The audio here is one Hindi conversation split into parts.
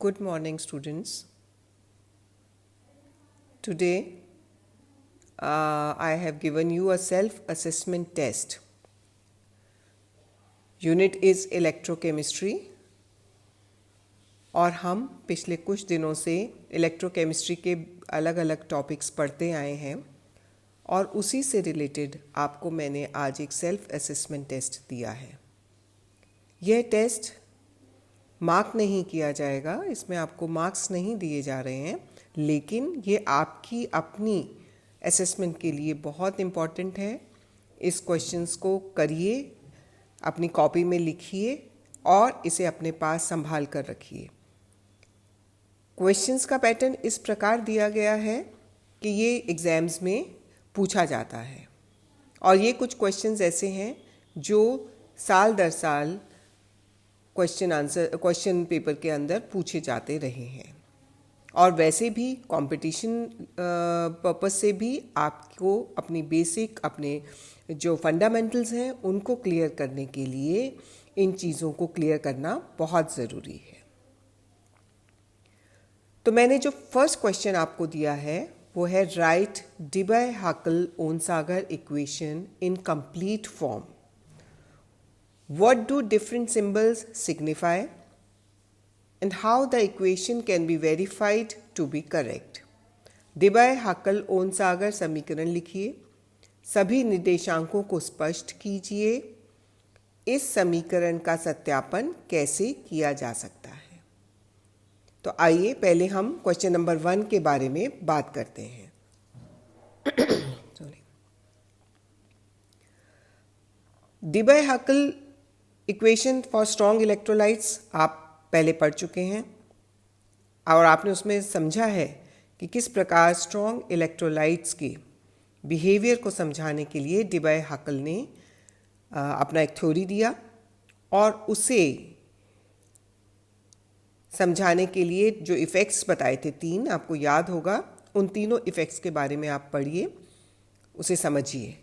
Good morning, students. Today, I have given you a self-assessment test. Unit is electrochemistry और हम पिछले कुछ दिनों से इलेक्ट्रोकेमिस्ट्री के अलग अलग टॉपिक्स पढ़ते आए हैं और उसी से रिलेटेड आपको मैंने आज एक सेल्फ असेसमेंट टेस्ट दिया है। यह टेस्ट मार्क नहीं किया जाएगा, इसमें आपको मार्क्स नहीं दिए जा रहे हैं, लेकिन ये आपकी अपनी असेसमेंट के लिए बहुत इम्पॉर्टेंट है। इस क्वेश्चंस को करिए, अपनी कॉपी में लिखिए और इसे अपने पास संभाल कर रखिए। क्वेश्चंस का पैटर्न इस प्रकार दिया गया है कि ये एग्ज़ाम्स में पूछा जाता है और ये कुछ क्वेश्चंस ऐसे हैं जो साल दर साल क्वेश्चन पेपर के अंदर पूछे जाते रहे हैं और वैसे भी कंपटीशन पर्पस से भी आपको अपनी बेसिक अपने जो फंडामेंटल्स हैं उनको क्लियर करने के लिए इन चीज़ों को क्लियर करना बहुत ज़रूरी है। तो मैंने जो फर्स्ट क्वेश्चन आपको दिया है वो है write Debye Huckel Onsager equation in complete form. What do different symbols signify and how the equation can be verified to be correct? डिबाय-हाकल-ओनसागर समीकरण लिखिए, सभी निर्देशांकों को स्पष्ट कीजिए। इस समीकरण का सत्यापन कैसे किया जा सकता है? तो आइए पहले हम क्वेश्चन नंबर 1 के बारे में बात करते हैं। डिबाय-हाकल इक्वेशन फॉर स्ट्रॉन्ग इलेक्ट्रोलाइट्स आप पहले पढ़ चुके हैं और आपने उसमें समझा है कि किस प्रकार स्ट्रॉन्ग इलेक्ट्रोलाइट्स के बिहेवियर को समझाने के लिए डिबाय-हाकल ने अपना एक थ्योरी दिया और उसे समझाने के लिए जो इफ़ेक्ट्स बताए थे 3, आपको याद होगा, उन तीनों इफ़ेक्ट्स के बारे में आप पढ़िए, उसे समझिए।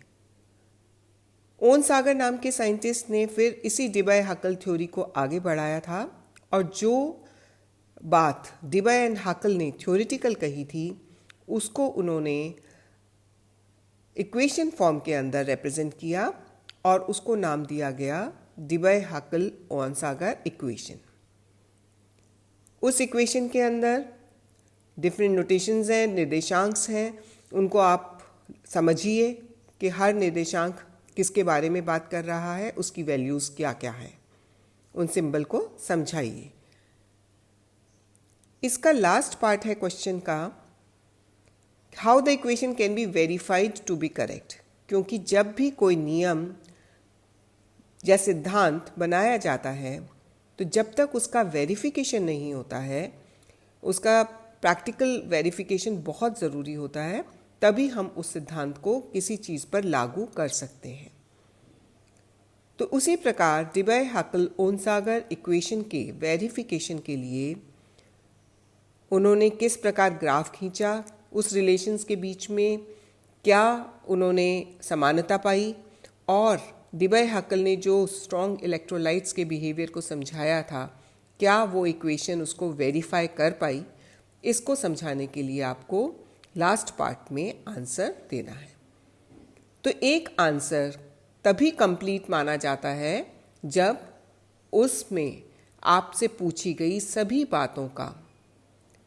ओनसागर नाम के साइंटिस्ट ने फिर इसी डिबाय-हाकल थ्योरी को आगे बढ़ाया था और जो बात डिबाय एंड हाकल ने थ्योरेटिकल कही थी उसको उन्होंने इक्वेशन फॉर्म के अंदर रिप्रेजेंट किया और उसको नाम दिया गया डिबाय-हाकल-ओनसागर इक्वेशन। उस इक्वेशन के अंदर डिफरेंट नोटेशंस हैं, निर्देशांक हैं, उनको आप समझिए कि हर निर्देशांक किसके बारे में बात कर रहा है, उसकी वैल्यूज़ क्या क्या है, उन सिंबल को समझाइए। इसका लास्ट पार्ट है क्वेश्चन का, how the equation can be verified to be correct. क्योंकि जब भी कोई नियम या सिद्धांत बनाया जाता है तो जब तक उसका वेरिफिकेशन नहीं होता है, उसका प्रैक्टिकल वेरिफिकेशन बहुत ज़रूरी होता है, तभी हम उस सिद्धांत को किसी चीज़ पर लागू कर सकते हैं। तो उसी प्रकार डिबाय-हाकल-ओनसागर इक्वेशन के वेरिफिकेशन के लिए उन्होंने किस प्रकार ग्राफ खींचा, उस रिलेशंस के बीच में क्या उन्होंने समानता पाई और डिबाय-हाकल ने जो स्ट्रॉन्ग इलेक्ट्रोलाइट्स के बिहेवियर को समझाया था, क्या वो इक्वेशन उसको वेरीफाई कर पाई, इसको समझाने के लिए आपको लास्ट पार्ट में आंसर देना है। तो एक आंसर तभी कंप्लीट माना जाता है जब उसमें आपसे पूछी गई सभी बातों का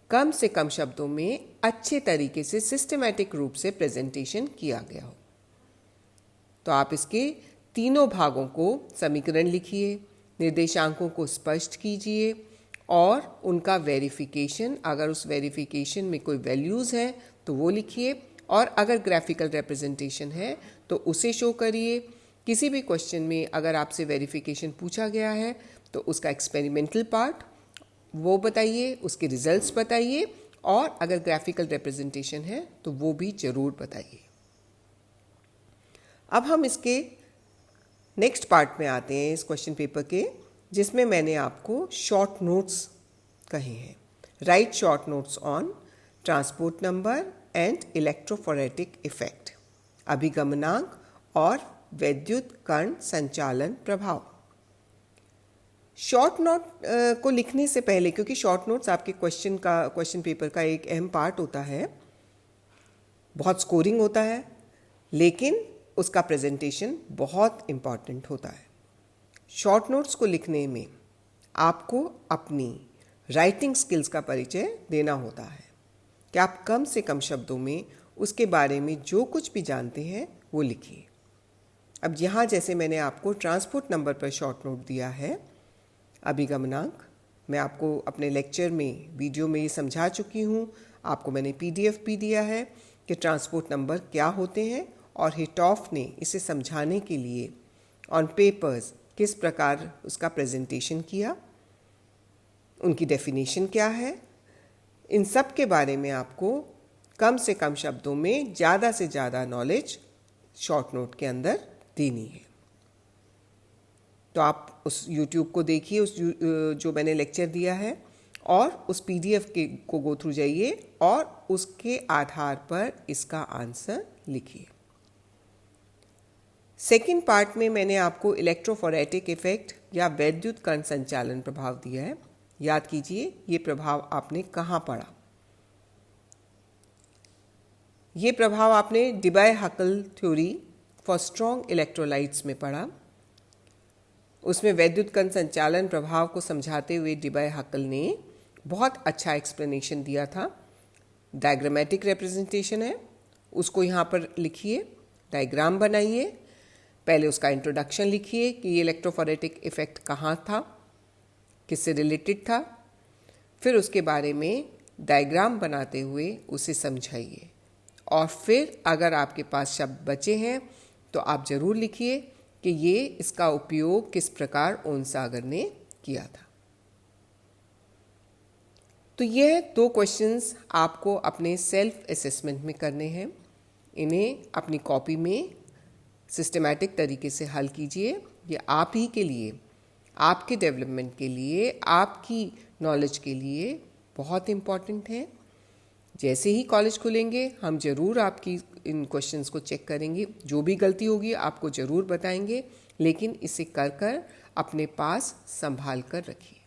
कम से कम शब्दों में अच्छे तरीके से सिस्टमैटिक रूप से प्रेजेंटेशन किया गया हो। तो आप इसके तीनों भागों को समीकरण लिखिए, निर्देशांकों को स्पष्ट कीजिए और उनका वेरिफिकेशन, अगर उस वेरिफिकेशन में कोई वैल्यूज़ हैं तो वो लिखिए और अगर ग्राफिकल रिप्रेजेंटेशन है तो उसे शो करिए। किसी भी क्वेश्चन में अगर आपसे वेरिफिकेशन पूछा गया है तो उसका एक्सपेरिमेंटल पार्ट वो बताइए, उसके रिजल्ट्स बताइए और अगर ग्राफिकल रिप्रेजेंटेशन है तो वो भी ज़रूर बताइए। अब हम इसके नेक्स्ट पार्ट में आते हैं इस क्वेश्चन पेपर के, जिसमें मैंने आपको शॉर्ट नोट्स कहे हैं। Write short notes on transport number and electrophoretic effect, अभिगमनांक और वैद्युत कण संचालन प्रभाव। शॉर्ट नोट को लिखने से पहले, क्योंकि शॉर्ट नोट्स आपके क्वेश्चन पेपर का एक अहम पार्ट होता है, बहुत स्कोरिंग होता है, लेकिन उसका प्रेजेंटेशन बहुत इम्पॉर्टेंट होता है। शॉर्ट नोट्स को लिखने में आपको अपनी राइटिंग स्किल्स का परिचय देना होता है कि आप कम से कम शब्दों में उसके बारे में जो कुछ भी जानते हैं वो लिखिए। अब यहाँ जैसे मैंने आपको ट्रांसपोर्ट नंबर पर शॉर्ट नोट दिया है, अभिगमनांक, मैं आपको अपने लेक्चर में वीडियो में ये समझा चुकी हूँ, आपको मैंने PDF भी दिया है कि ट्रांसपोर्ट नंबर क्या होते हैं, और हिटॉफ ने इसे समझाने के लिए ऑन पेपर्स किस प्रकार उसका प्रेजेंटेशन किया, उनकी डेफिनेशन क्या है, इन सब के बारे में आपको कम से कम शब्दों में ज़्यादा से ज़्यादा नॉलेज शॉर्ट नोट के अंदर देनी है। तो आप उस YouTube को देखिए, उस जो मैंने लेक्चर दिया है, और उस PDF को गो थ्रू जाइए और उसके आधार पर इसका आंसर लिखिए। सेकेंड पार्ट में मैंने आपको इलेक्ट्रोफोरेटिक इफेक्ट या वैद्युत कण संचालन प्रभाव दिया है। याद कीजिए ये प्रभाव आपने कहाँ पढ़ा। ये प्रभाव आपने डिबाय-हकल थ्योरी फॉर स्ट्रॉन्ग इलेक्ट्रोलाइट्स में पढ़ा। उसमें वैद्युत कण संचालन प्रभाव को समझाते हुए डिबाय-हकल ने बहुत अच्छा एक्सप्लेनेशन दिया था। डायग्रामेटिक रिप्रेजेंटेशन है, उसको यहाँ पर लिखिए, डायग्राम बनाइए, पहले उसका इंट्रोडक्शन लिखिए कि ये इलेक्ट्रोफोरेटिक इफेक्ट कहाँ था, किससे रिलेटेड था, फिर उसके बारे में डायग्राम बनाते हुए उसे समझाइए, और फिर अगर आपके पास शब्द बचे हैं तो आप ज़रूर लिखिए कि ये इसका उपयोग किस प्रकार ओहन-सागर ने किया था। तो यह 2 क्वेश्चंस आपको अपने सेल्फ असेसमेंट में करने हैं। इन्हें अपनी कॉपी में सिस्टमैटिक तरीके से हल कीजिए। ये आप ही के लिए, आपके डेवलपमेंट के लिए, आपकी नॉलेज के लिए बहुत इम्पॉर्टेंट है। जैसे ही कॉलेज खुलेंगे हम ज़रूर आपकी इन क्वेश्चंस को चेक करेंगे, जो भी गलती होगी आपको ज़रूर बताएंगे, लेकिन इसे कर अपने पास संभाल कर रखिए।